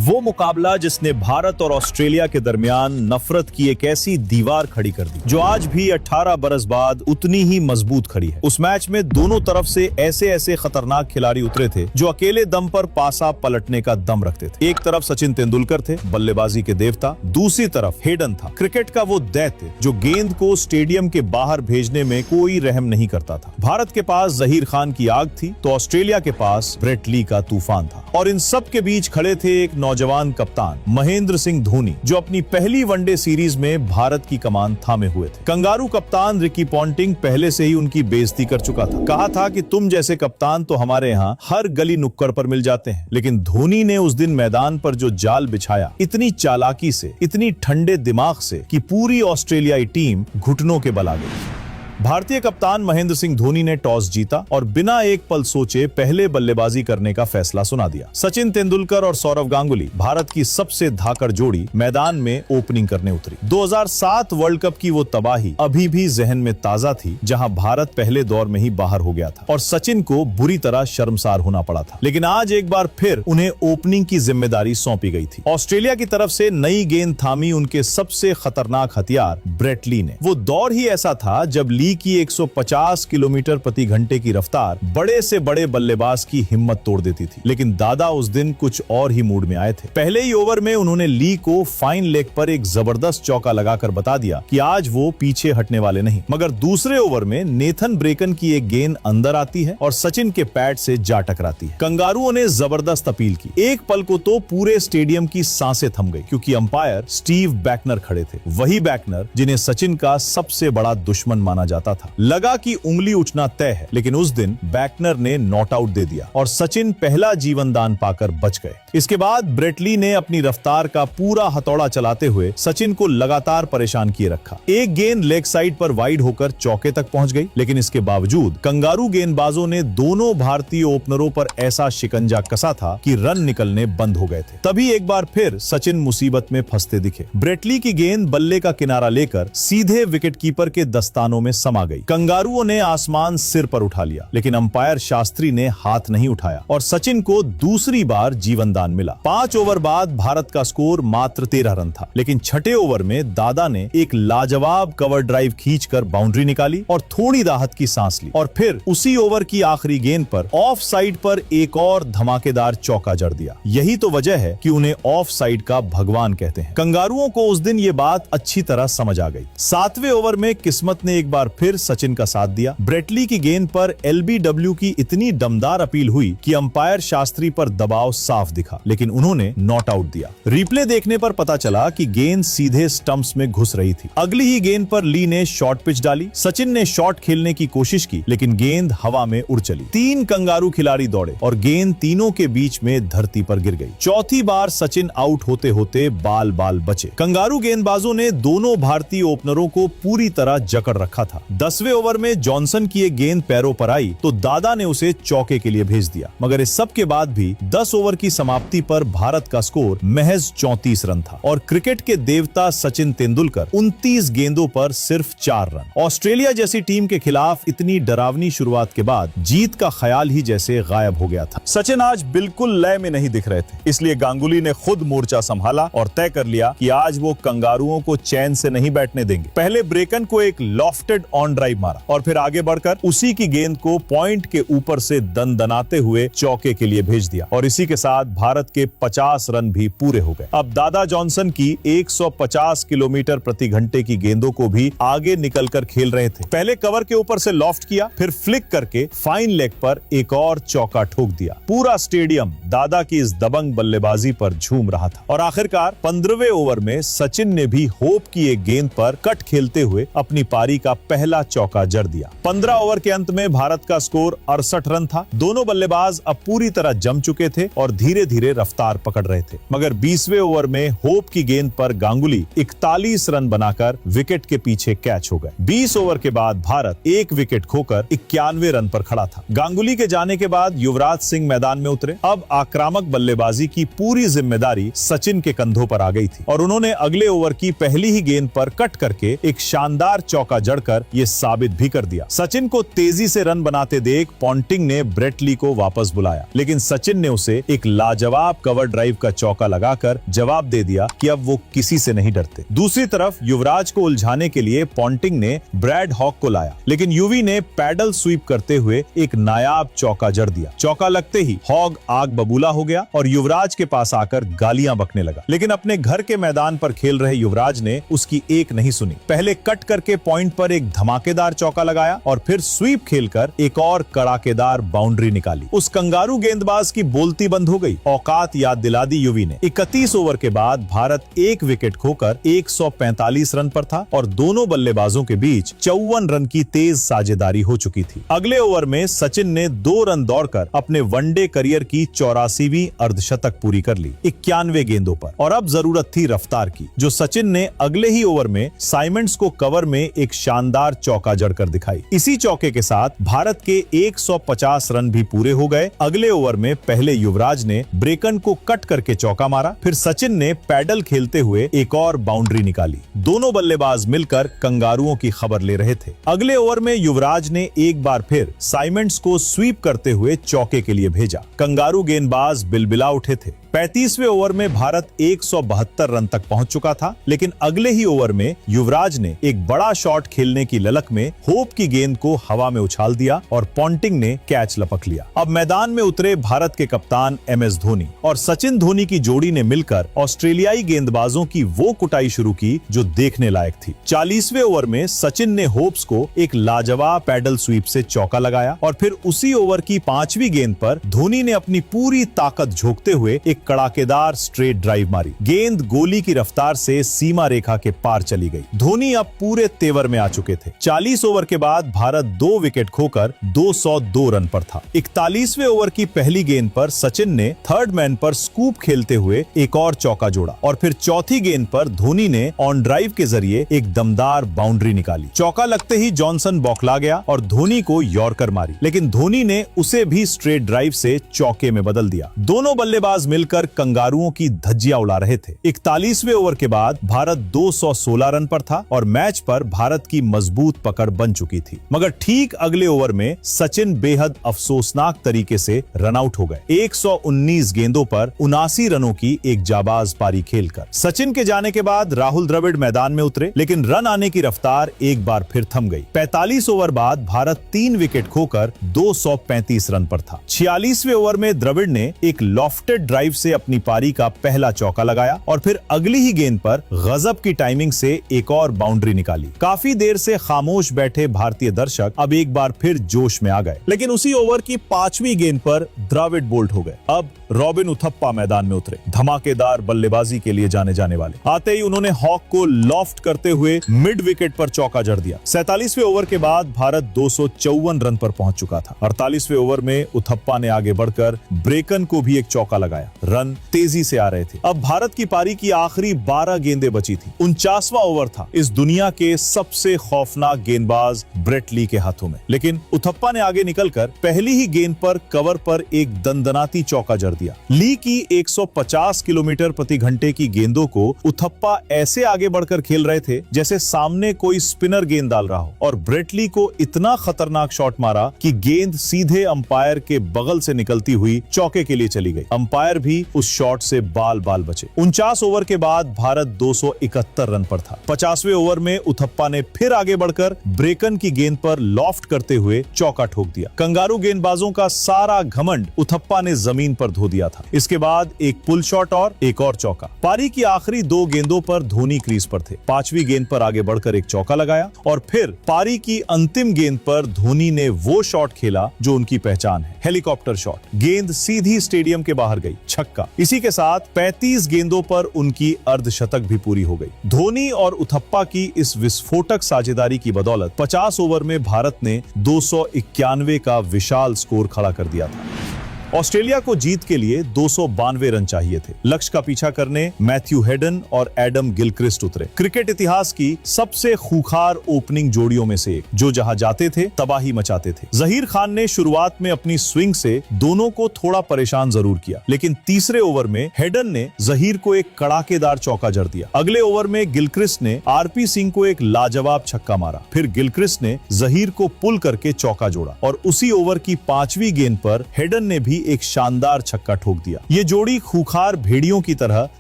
वो मुकाबला जिसने भारत और ऑस्ट्रेलिया के दरमियान नफरत की एक ऐसी दीवार खड़ी कर दी जो आज भी 18 बरस बाद उतनी ही मजबूत खड़ी है। उस मैच में दोनों तरफ से ऐसे ऐसे खतरनाक खिलाड़ी उतरे थे जो अकेले दम पर पासा पलटने का दम रखते थे। एक तरफ सचिन तेंदुलकर थे, बल्लेबाजी के देवता। दूसरी तरफ हेडन था, क्रिकेट का वो दैत्य जो गेंद को स्टेडियम के बाहर भेजने में कोई रहम नहीं करता था। भारत के पास जहीर खान की आग थी तो ऑस्ट्रेलिया के पास ब्रेट ली का तूफान था। और इन सब के बीच खड़े थे एक नौजवान कप्तान महेंद्र सिंह धोनी जो अपनी पहली वनडे सीरीज में भारत की कमान थामे हुए थे। कंगारू कप्तान रिकी पॉन्टिंग पहले से ही उनकी बेइज्जती कर चुका था। कहा था कि तुम जैसे कप्तान तो हमारे यहाँ हर गली नुक्कड़ पर मिल जाते हैं। लेकिन धोनी ने उस दिन मैदान पर जो जाल बिछाया, इतनी चालाकी से, इतनी ठंडे दिमाग से कि पूरी ऑस्ट्रेलियाई टीम घुटनों के बल आ गई। भारतीय कप्तान महेंद्र सिंह धोनी ने टॉस जीता और बिना एक पल सोचे पहले बल्लेबाजी करने का फैसला सुना दिया। सचिन तेंदुलकर और सौरव गांगुली, भारत की सबसे धाकड़ जोड़ी, मैदान में ओपनिंग करने उतरी। 2007 वर्ल्ड कप की वो तबाही अभी भी जहन में ताजा थी जहां भारत पहले दौर में ही बाहर हो गया था और सचिन को बुरी तरह शर्मसार होना पड़ा था। लेकिन आज एक बार फिर उन्हें ओपनिंग की जिम्मेदारी सौंपी गई थी। ऑस्ट्रेलिया की तरफ से नई गेंद थामी उनके सबसे खतरनाक हथियार ब्रेट ली ने। वो दौर ही ऐसा था जब ली की 150 किलोमीटर प्रति घंटे की रफ्तार बड़े से बड़े बल्लेबाज की हिम्मत तोड़ देती थी। लेकिन दादा उस दिन कुछ और ही मूड में आए थे। पहले ही ओवर में उन्होंने ली को फाइन लेग पर एक जबरदस्त चौका लगाकर बता दिया कि आज वो पीछे हटने वाले नहीं। मगर दूसरे ओवर में नेथन ब्रेकन की एक गेंद अंदर आती है और सचिन के पैड से जा टकराती है। कंगारुओं ने जबरदस्त अपील की। एक पल को तो पूरे स्टेडियम की सांसें थम गई क्योंकि अंपायर स्टीव बैकनर खड़े थे। वही बैकनर जिन्हें सचिन का सबसे बड़ा दुश्मन माना जाता था। लगा कि उंगली उठना तय है, लेकिन उस दिन बैकनर ने नॉट आउट दे दिया और सचिन पहला जीवन दान पाकर बच गए। इसके बाद ब्रेट ली ने अपनी रफ्तार का पूरा हथौड़ा चलाते हुए सचिन को लगातार परेशान किए रखा। एक गेंद लेग साइड पर वाइड होकर चौके तक पहुंच गई, लेकिन इसके बावजूद कंगारू गेंदबाजों ने दोनों भारतीय ओपनरों पर ऐसा शिकंजा कसा था कि रन निकलने बंद हो गए थे। तभी एक बार फिर सचिन मुसीबत में फंसते दिखे। ब्रेट ली की गेंद बल्ले का किनारा लेकर सीधे विकेटकीपर के दस्तानों में समा गई। कंगारुओं ने आसमान सिर पर उठा लिया, लेकिन अंपायर शास्त्री ने हाथ नहीं उठाया और सचिन को दूसरी बार जीवन दान मिला। 5 ओवर बाद भारत का स्कोर मात्र 13 रन था, लेकिन छठे ओवर में दादा ने एक लाजवाब कवर ड्राइव खींचकर बाउंड्री निकाली और थोड़ी राहत की सांस ली। और फिर उसी ओवर की आखिरी गेंद पर ऑफ साइड पर एक और धमाकेदार चौका जड़ दिया। यही तो वजह है कि उन्हें ऑफ साइड का भगवान कहते हैं। कंगारुओं को उस दिन ये बात अच्छी तरह समझ आ गई। 7वें ओवर में किस्मत ने एक बार फिर सचिन का साथ दिया। ब्रेट ली की गेंद पर एलबीडब्ल्यू की इतनी दमदार अपील हुई कि अंपायर शास्त्री पर दबाव साफ दिखा, लेकिन उन्होंने नॉट आउट दिया। रिप्ले देखने पर पता चला कि गेंद सीधे स्टंप्स में घुस रही थी। अगली ही गेंद पर ली ने शॉर्ट पिच डाली। सचिन ने शॉट खेलने की कोशिश की, लेकिन गेंद हवा में उड़ चली। 3 कंगारू खिलाड़ी दौड़े और गेंद तीनों के बीच में धरती पर गिर गई। चौथी बार सचिन आउट होते होते बाल बाल बचे। कंगारू गेंदबाजों ने दोनों भारतीय ओपनरों को पूरी तरह जकड़ रखा था। 10वें ओवर में जॉनसन की एक गेंद पैरों पर आई तो दादा ने उसे चौके के लिए भेज दिया। मगर इस सब के बाद भी 10 ओवर की समाप्ति पर भारत का स्कोर महज 34 रन था और क्रिकेट के देवता सचिन तेंदुलकर 29 गेंदों पर सिर्फ 4 रन। ऑस्ट्रेलिया जैसी टीम के खिलाफ इतनी डरावनी शुरुआत के बाद जीत का ख्याल ही जैसे गायब हो गया था। सचिन आज बिल्कुल लय में नहीं दिख रहे थे, इसलिए गांगुली ने खुद मोर्चा संभाला और तय कर लिया कि आज वो कंगारुओं को चैन से नहीं बैठने देंगे। पहले ब्रेकन को एक लॉफ्टेड ऑन ड्राइव मारा और फिर आगे बढ़कर उसी की गेंद को पॉइंट के ऊपर से दनदनाते हुए चौके के लिए भेज दिया और इसी के साथ भारत के 50 रन भी पूरे हो गए। अब दादा जॉनसन की 150 किलोमीटर प्रति घंटे की गेंदों को भी आगे निकलकर खेल रहे थे। पहले कवर के ऊपर से लॉफ्ट किया, फिर फ्लिक करके फाइन लेग पर एक और चौका ठोक दिया। पूरा स्टेडियम दादा की इस दबंग बल्लेबाजी पर झूम रहा था और आखिरकार 15वें ओवर में सचिन ने भी होप की एक गेंद पर कट खेलते हुए अपनी पारी का पहला चौका जड़ दिया। 15 ओवर के अंत में भारत का स्कोर 68 रन था। दोनों बल्लेबाज अब पूरी तरह जम चुके थे और धीरे धीरे रफ्तार पकड़ रहे थे। मगर 20वें ओवर में होप की गेंद पर गांगुली 41 रन बनाकर विकेट के पीछे कैच हो गए। 20 ओवर के बाद भारत एक विकेट खोकर 91 रन पर खड़ा था। गांगुली के जाने के बाद युवराज सिंह मैदान में उतरे। अब आक्रामक बल्लेबाजी की पूरी जिम्मेदारी सचिन के कंधों पर आ गई थी और उन्होंने अगले ओवर की पहली ही गेंद पर कट करके एक शानदार चौका जड़कर ये साबित भी कर दिया। सचिन को तेजी से रन बनाते देख पॉन्टिंग ने ब्रेट ली को वापस बुलाया, लेकिन सचिन ने उसे एक लाजवाब कवर ड्राइव का चौका लगाकर जवाब दे दिया कि अब वो किसी से नहीं डरते। दूसरी तरफ युवराज को उलझाने के लिए पॉन्टिंग ने ब्रैड हॉक को लाया, लेकिन युवी ने पैडल स्वीप करते हुए एक नायाब चौका जड़ दिया। चौका लगते ही हॉग आग बबूला हो गया और युवराज के पास आकर गालियां बकने लगा, लेकिन अपने घर के मैदान पर खेल रहे युवराज ने उसकी एक नहीं सुनी। पहले कट करके पॉइंट पर एक धमाकेदार चौका लगाया और फिर स्वीप खेलकर एक और कड़ाकेदार बाउंड्री निकाली। उस कंगारू गेंदबाज की बोलती बंद हो गई। औकात याद दिला दी युवी ने। 31 ओवर के बाद भारत एक विकेट खोकर 145 रन पर था और दोनों बल्लेबाजों के बीच 54 रन की तेज साझेदारी हो चुकी थी। अगले ओवर में सचिन ने 2 रन दौड़कर अपने वनडे करियर की 84वीं अर्धशतक पूरी कर ली 91 गेंदों पर, और अब जरूरत थी रफ्तार की, जो सचिन ने अगले ही ओवर में साइमंड्स को कवर में एक शानदार चौका जड़कर दिखाई। इसी चौके के साथ भारत के 150 रन भी पूरे हो गए। अगले ओवर में पहले युवराज ने ब्रेकन को कट करके चौका मारा, फिर सचिन ने पैडल खेलते हुए एक और बाउंड्री निकाली। दोनों बल्लेबाज मिलकर कंगारुओं की खबर ले रहे थे। अगले ओवर में युवराज ने एक बार फिर साइमंड्स को स्वीप करते हुए चौके के लिए भेजा। कंगारू गेंदबाज बिलबिला उठे थे। 35वें ओवर में भारत 172 रन तक पहुंच चुका था, लेकिन अगले ही ओवर में युवराज ने एक बड़ा शॉट खेलने की ललक में होप की गेंद को हवा में उछाल दिया और पॉन्टिंग ने कैच लपक लिया। अब मैदान में उतरे भारत के कप्तान MS धोनी और सचिन धोनी की जोड़ी ने मिलकर ऑस्ट्रेलियाई गेंदबाजों की वो कुटाई शुरू की जो देखने लायक थी। 40वें ओवर में सचिन ने होप्स को एक लाजवाब पैडल स्वीप से चौका लगाया और फिर उसी ओवर की 5वीं गेंद पर धोनी ने अपनी पूरी ताकत झोंकते हुए एक कड़ाकेदार स्ट्रेट ड्राइव मारी। गेंद गोली की रफ्तार से सीमा रेखा के पार चली गई। धोनी अब पूरे तेवर में आ चुके थे। 40 ओवर के बाद भारत 2 विकेट खोकर 202 रन पर था। 41वें ओवर की पहली गेंद पर सचिन ने थर्ड मैन पर स्कूप खेलते हुए एक और चौका जोड़ा और फिर चौथी गेंद पर धोनी ने ऑन ड्राइव के जरिए एक दमदार बाउंड्री निकाली। चौका लगते ही जॉनसन बौखला गया और धोनी को यॉर्कर मारी, लेकिन धोनी ने उसे भी स्ट्रेट ड्राइव से चौके में बदल दिया। दोनों बल्लेबाज मिलकर कंगारुओं की धज्जियां उड़ा रहे थे। 41वें ओवर के बाद भारत 216 रन पर था और मैच पर भारत की मजबूत पकड़ बन चुकी थी, मगर ठीक अगले ओवर में सचिन बेहद अफसोसनाक तरीके से रन आउट हो गए। 119 गेंदों पर 79 रनों की एक जाबाज पारी खेलकर सचिन के जाने के बाद राहुल द्रविड़ मैदान में उतरे, लेकिन रन आने की रफ्तार एक बार फिर थम गई। 45 ओवर बाद भारत 3 विकेट खोकर 235 रन पर था। 46वें ओवर में द्रविड़ ने एक लॉफ्टेड ड्राइव से अपनी पारी का पहला चौका लगाया और फिर अगली ही गेंद पर गजब की टाइमिंग से एक और बाउंड्री निकाली। काफी देर से खामोश बैठे भारतीय दर्शक अब एक बार फिर जोश में आ गए, लेकिन उसी ओवर की 5वीं गेंद पर द्रविड़ बोल्ड हो गए। अब रॉबिन उथप्पा मैदान में उतरे, धमाकेदार बल्लेबाजी के लिए जाने जाने वाले। आते ही उन्होंने हॉक को लॉफ्ट करते हुए मिड विकेट पर चौका जड़ दिया। 47वें ओवर के बाद भारत 254 रन पर पहुंच चुका था। 48वें ओवर में उथप्पा ने आगे बढ़कर ब्रेकन को भी एक चौका लगाया। रन तेजी से आ रहे थे। अब भारत की पारी की आखिरी 12 गेंदें बची थी। 49वां ओवर था इस दुनिया के सबसे खौफनाक गेंदबाज ब्रेट ली के हाथों में, लेकिन उथप्पा ने आगे निकलकर पहली ही गेंद पर कवर पर एक दंदनाती चौका जड़ दिया। ली की 150 किलोमीटर प्रति घंटे की गेंदों को उथप्पा ऐसे आगे बढ़कर खेल रहे थे जैसे सामने कोई स्पिनर गेंद डाल रहा हो, और ब्रेट ली को इतना खतरनाक शॉट मारा कि गेंद सीधे अंपायर के बगल से निकलती हुई चौके के लिए चली गई। अंपायर भी उस शॉट से बाल बाल बचे। 49 ओवर के बाद भारत 271 रन पर था। 50वें ओवर में उथप्पा ने फिर आगे बढ़कर ब्रेकन की गेंद पर लॉफ्ट करते हुए चौका ठोक दिया। कंगारू गेंदबाजों का सारा घमंड उथप्पा ने जमीन पर धो दिया था। इसके बाद एक पुल शॉट और एक और चौका। पारी की आखिरी 2 गेंदों पर धोनी क्रीज पर थे। 5वीं गेंद पर आगे बढ़कर एक चौका लगाया और फिर पारी की अंतिम गेंद पर धोनी ने वो शॉट खेला जो उनकी पहचान है, हेलीकॉप्टर शॉट। गेंद सीधी स्टेडियम के बाहर गई, छक्का। इसी के साथ 35 गेंदों पर उनकी अर्धशतक भी पूरी हो गई। धोनी और उथप्पा की इस विस्फोटक साझेदारी की बदौलत 50 ओवर में भारत ने 291 का विशाल स्कोर खड़ा कर दिया था। ऑस्ट्रेलिया को जीत के लिए 292 रन चाहिए थे। लक्ष्य का पीछा करने मैथ्यू हेडन और एडम गिलक्रिस्ट उतरे। क्रिकेट इतिहास की सबसे खूंखार ओपनिंग जोड़ियों में से एक, जो जहां जाते थे तबाही मचाते थे। जहीर खान ने शुरुआत में अपनी स्विंग से दोनों को थोड़ा परेशान जरूर किया, लेकिन तीसरे ओवर में हेडन ने जहीर को एक कड़ाकेदार चौका जड़ दिया। अगले ओवर में गिलक्रिस्ट ने आरपी सिंह को एक लाजवाब छक्का मारा। फिर गिलक्रिस्ट ने जहीर को पुल करके चौका जोड़ा और उसी ओवर की 5वीं गेंद पर हेडन ने भी एक शानदार छक्का ठोक दिया। ये जोड़ी खूंखार भेड़ियों की तरह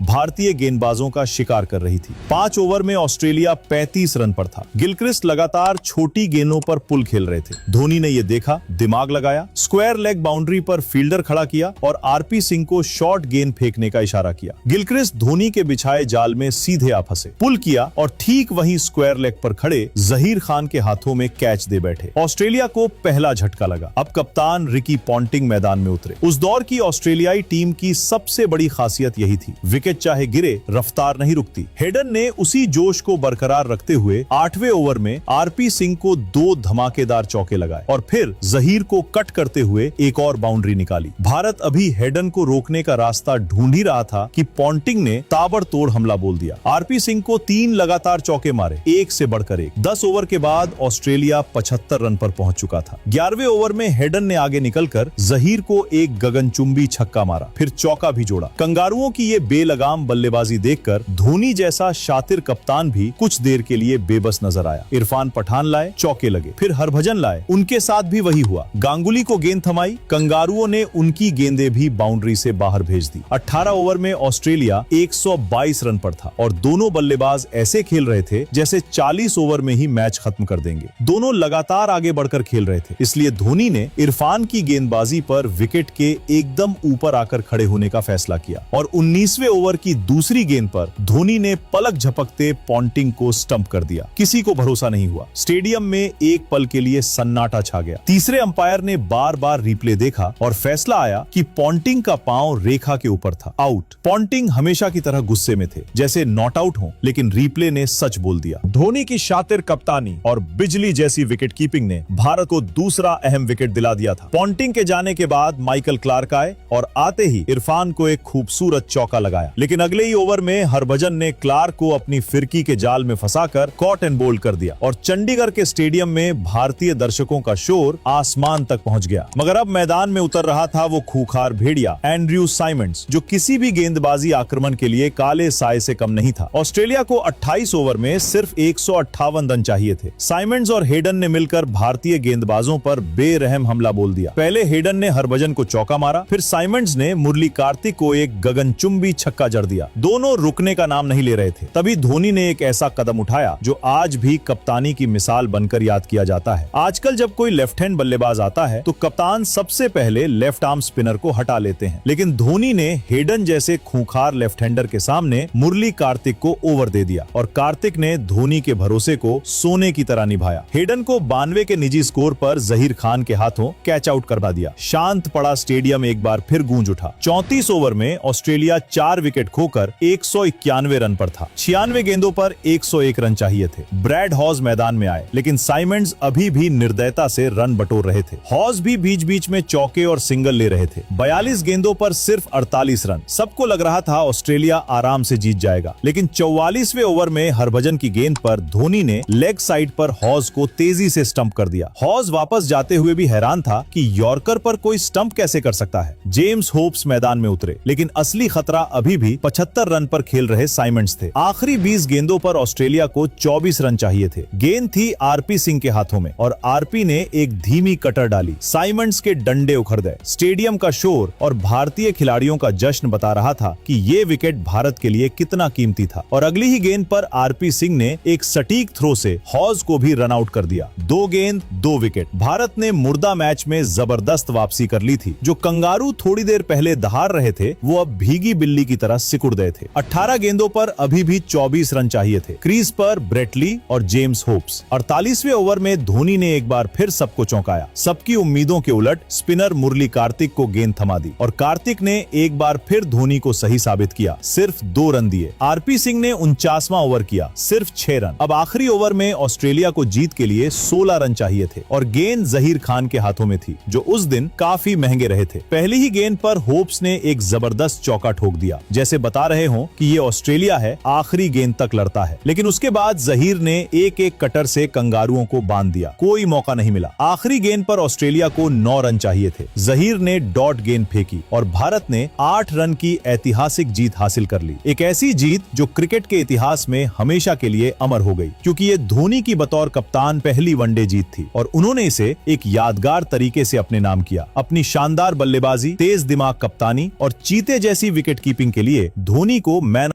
भारतीय गेंदबाजों का शिकार कर रही थी। 5 ओवर में ऑस्ट्रेलिया 35 रन पर था। गिलक्रिस्ट लगातार छोटी गेंदों पर पुल खेल रहे थे। धोनी ने यह देखा, दिमाग लगाया, स्क्वायर लेग बाउंड्री पर फील्डर खड़ा किया और आरपी सिंह को शॉर्ट गेंद फेंकने का इशारा किया। गिलक्रिस्ट धोनी के बिछाए जाल में सीधे आ फंसे, पुल किया और ठीक वहीं स्क्वायर लेग पर खड़े जहीर खान के हाथों में कैच दे बैठे। ऑस्ट्रेलिया को पहला झटका लगा। अब कप्तान रिकी पॉन्टिंग मैदान में उतरे। उस दौर की ऑस्ट्रेलियाई टीम की सबसे बड़ी खासियत यही थी, विकेट चाहे गिरे रफ्तार नहीं रुकती। हेडन ने उसी जोश को बरकरार रखते हुए 8वें ओवर में आरपी सिंह को 2 धमाकेदार चौके लगाए और फिर जहीर को कट करते हुए एक और बाउंड्री निकाली। भारत अभी हेडन को रोकने का रास्ता ढूंढ ही रहा था कि पॉन्टिंग ने ताबड़तोड़ हमला बोल दिया। आरपी सिंह को 3 लगातार चौके मारे, एक से बढ़कर एक। 10 ओवर के बाद ऑस्ट्रेलिया 75 रन पर पहुंच चुका था। 11वें ओवर में हेडन ने आगे निकलकर जहीर को एक गगनचुंबी छक्का मारा, फिर चौका भी जोड़ा। कंगारुओं की ये बेलगाम बल्लेबाजी देखकर धोनी जैसा शातिर कप्तान भी कुछ देर के लिए बेबस नजर आया। इरफान पठान लाए, चौके लगे, फिर हरभजन लाए, उनके साथ भी वही हुआ। गांगुली को गेंद थमाई, कंगारुओं ने उनकी गेंदें भी बाउंड्री से बाहर भेज दी। 18 ओवर में ऑस्ट्रेलिया 122 रन पर था और दोनों बल्लेबाज ऐसे खेल रहे थे जैसे 40 ओवर में ही मैच खत्म कर देंगे। दोनों लगातार आगे बढ़कर खेल रहे थे, इसलिए धोनी ने इरफान की गेंदबाजी पर विकेट के एकदम ऊपर आकर खड़े होने का फैसला किया और 19वें ओवर की दूसरी गेंद पर धोनी ने पलक झपकते पॉन्टिंग को स्टंप कर दिया। किसी को भरोसा नहीं हुआ। स्टेडियम में एक पल के लिए सन्नाटा छा गया। तीसरे अंपायर ने बार बार रिप्ले देखा और फैसला आया कि पॉन्टिंग का पांव रेखा के ऊपर था, आउट। पॉन्टिंग हमेशा की तरह गुस्से में थे, जैसे नॉट आउट हो, लेकिन रिप्ले ने सच बोल दिया। धोनी की शातिर कप्तानी और बिजली जैसी विकेट कीपिंग ने भारत को दूसरा अहम विकेट दिला दिया था। पॉन्टिंग के जाने के बाद माइकल क्लार्क आए और आते ही इरफान को एक खूबसूरत चौका लगाया, लेकिन अगले ही ओवर में हरभजन ने क्लार्क को अपनी फिरकी के जाल में फंसाकर कॉट एंड बोल्ड कर दिया और चंडीगढ़ के स्टेडियम में भारतीय दर्शकों का शोर आसमान तक पहुंच गया। मगर अब मैदान में उतर रहा था वो खूंखार भेड़िया एंड्रयू साइमंड्स, जो किसी भी गेंदबाजी आक्रमण के लिए काले साए से कम नहीं था। ऑस्ट्रेलिया को 28 ओवर में सिर्फ 158 रन चाहिए थे। साइमंड्स और हेडन ने मिलकर भारतीय गेंदबाजों पर बेरहम हमला बोल दिया। पहले हेडन ने हरभजन को चौका मारा, फिर साइमंड्स ने मुरली कार्तिक को एक गगनचुंबी छक्का जड़ दिया। दोनों रुकने का नाम नहीं ले रहे थे। तभी धोनी ने एक ऐसा कदम उठाया जो आज भी कप्तानी की मिसाल बनकर याद किया जाता है। आजकल जब कोई लेफ्ट हैंड बल्लेबाज आता है तो कप्तान सबसे पहले लेफ्ट आर्म स्पिनर को हटा लेते हैं, लेकिन धोनी ने हेडन जैसे खूंखार लेफ्ट हैंडर के सामने मुरली कार्तिक को ओवर दे दिया और कार्तिक ने धोनी के भरोसे को सोने की तरह निभाया। हेडन को 92 के निजी स्कोर पर जहीर खान के हाथों कैच आउट करवा दिया। शांत पड़ा स्टेडियम एक बार फिर गूंज उठा। 34 ओवर में ऑस्ट्रेलिया 4 विकेट खोकर 191 रन पर था। 96 गेंदों पर 101 रन चाहिए थे। ब्रैड हॉज मैदान में आए, लेकिन साइमंड्स अभी भी निर्दयता से रन बटोर रहे थे। हॉज भी बीच बीच में चौके और सिंगल ले रहे थे। 42 गेंदों पर सिर्फ 48 रन। सबको लग रहा था ऑस्ट्रेलिया आराम से जीत जाएगा, लेकिन 44वें ओवर में हरभजन की गेंद पर धोनी ने लेग साइड पर हॉज को तेजी से स्टंप कर दिया। हॉज वापस जाते हुए भी हैरान था कि यॉर्कर पर कोई स्टंप कैसे कर सकता है। जेम्स होप्स मैदान में उतरे, लेकिन असली खतरा अभी भी 75 रन पर खेल रहे साइमंड्स थे। आखिरी 20 गेंदों पर ऑस्ट्रेलिया को 24 रन चाहिए थे। गेंद थी आरपी सिंह के हाथों में और आरपी ने एक धीमी कटर डाली। साइमंड्स के डंडे उखड़ गए। स्टेडियम का शोर और भारतीय खिलाड़ियों का जश्न बता रहा था कि ये विकेट भारत के लिए कितना कीमती था और अगली ही गेंद पर आरपी सिंह ने एक सटीक थ्रो से हॉज को भी रन आउट कर दिया। 2 गेंद 2 विकेट। भारत ने मुर्दा मैच में जबरदस्त वापसी कर ली थी। जो कंगारू थोड़ी देर पहले दहाड़ रहे थे वो अब भीगी बिल्ली की तरह सिकुड़ गए थे। 18 गेंदों पर अभी भी 24 रन चाहिए थे। क्रीज पर ब्रेटली और जेम्स होप्स। 48वें ओवर में धोनी ने एक बार फिर सबको चौंकाया। सबकी उम्मीदों के उलट स्पिनर मुरली कार्तिक को गेंद थमा दी और कार्तिक ने एक बार फिर धोनी को सही साबित किया। सिर्फ 2 रन दिए। आरपी सिंह ने 49वां ओवर किया, सिर्फ 6 रन। अब आखिरी ओवर में ऑस्ट्रेलिया को जीत के लिए 16 रन चाहिए थे और गेंद जहीर खान के हाथों में थी, जो उस दिन काफी महंगे लगे रहे थे। पहली ही गेंद पर होप्स ने एक जबरदस्त चौका ठोक दिया, जैसे बता रहे हों कि ये ऑस्ट्रेलिया है, आखिरी गेंद तक लड़ता है। लेकिन उसके बाद जहीर ने एक एक कटर से कंगारुओं को बांध दिया, कोई मौका नहीं मिला। आखिरी गेंद पर ऑस्ट्रेलिया को 9 रन चाहिए थे। जहीर ने डॉट गेंद फेंकी और भारत ने 8 रन की ऐतिहासिक जीत हासिल कर ली। एक ऐसी जीत जो क्रिकेट के इतिहास में हमेशा के लिए अमर हो गई, क्योंकि ये धोनी की बतौर कप्तान पहली वनडे जीत थी और उन्होंने इसे एक यादगार तरीके से अपने नाम किया। अपनी शानदार बल्लेबाजी, तेज दिमाग कप्तानी और चीते जैसी विकेट कीपिंग के लिए धोनी को मैन